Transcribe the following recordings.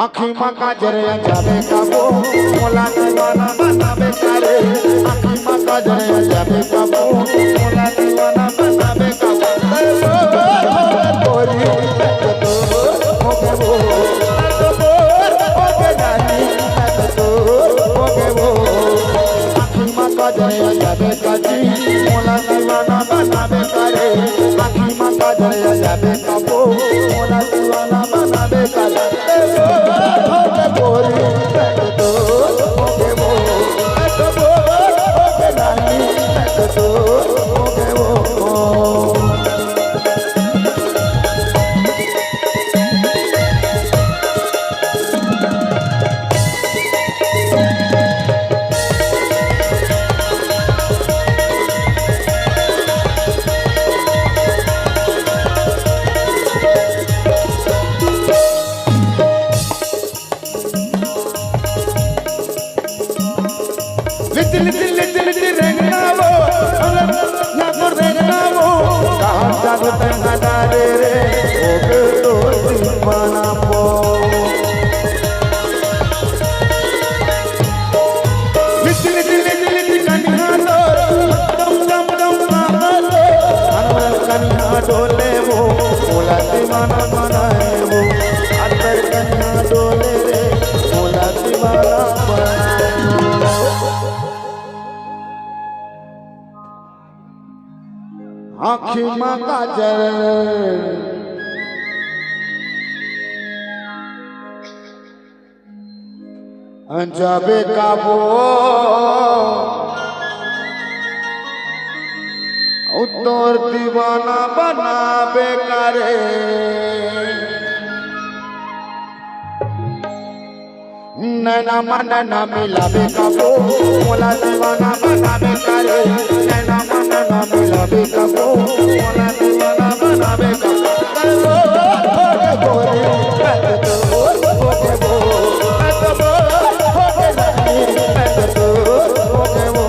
आखी माँ का जरिया जाबे काबो मोला दीवाना बनाबे करे आखी माँ का जरिया जाबे काबो मोला दीवाना बनाबे काबो गोरी तो होगे वो होगे जानी तो होगे वो आखी माँ का जरिया जाबे काजी मोला दीवाना बनाबे करे आखी माँ का जरिया जाबे काबो मोला दीवाना बनाबे करे डोले वो मोला दीवाना बनाए वो अतर कन्या डोले रे मोला दीवाना बनाए आँखी माँ का जाबे काबो तोर दीवाना बनाबे करे नैना मनना मिलाबे काबो मोला दीवाना बनाबे करे नैना मनना मिलाबे काबो मोला दीवाना बनाबे काबो गोरे तो होगे वो होगे जानी तो होगे वो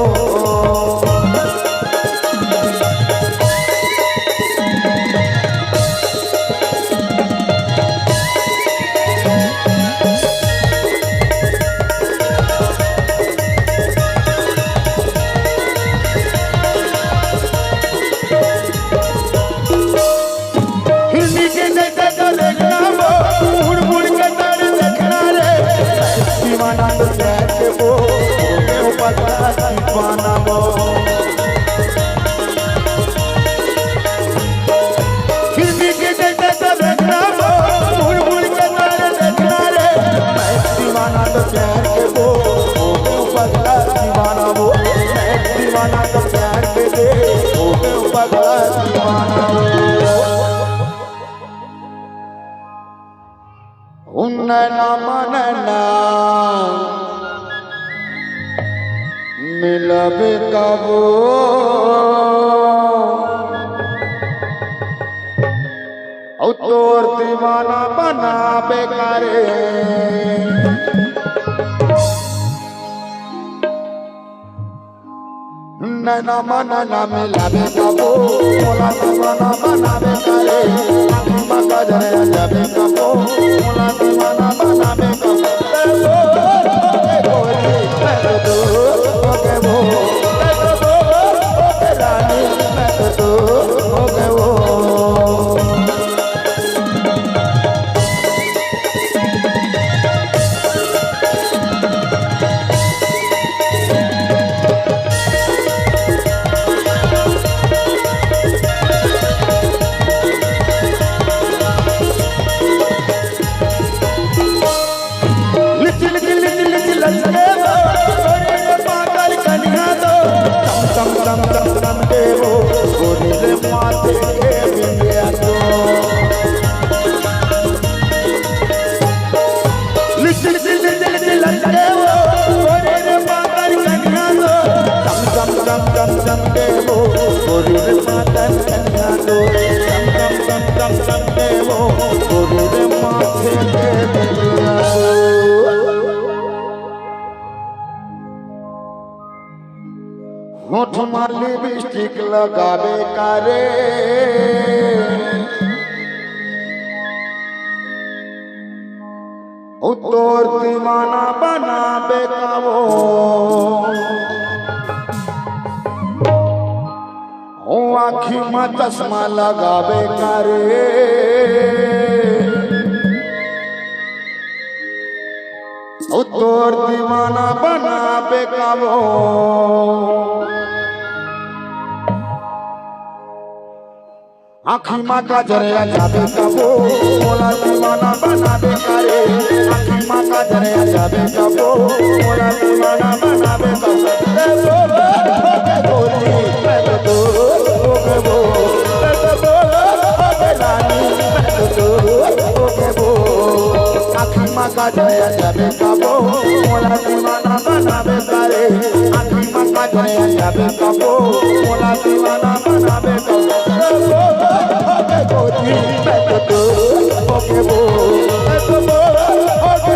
नैना मनना मिलाबे काबो तोर दीवाना बनाबे करे नैना मनना मिलाबे काबो मोला दीवाना बनाबे करे आँखी माँ का जरिया जाबे काबो मोला दीवाना बनाबे काबो गोरी तो होगे वो होगे रानी तो होगे वो होठ मार लिपस्टिक लगाबे करे তোর দিওয়ানা বানাবে কাবো ও আখি মা চশমা লাগাবে কারে ও তোর দিওয়ানা বানাবে কাবো आखी माँ का जरिया जाबे कबो मोला दीवाना बनाबे करे आखी माँ का जरिया जाबे कबो मोला दीवाना बनाबे करे गोरी मैं तो ओके वो मैं तो ओके रानी मैं तो ओके वो आखी माँ का जरिया जाबे कबो मोला दीवाना बनाबे करे आखी माँ का जरिया जाबे कबो मोला दीवाना बनाबे करे मैं तो ओके वो मैं तो ओके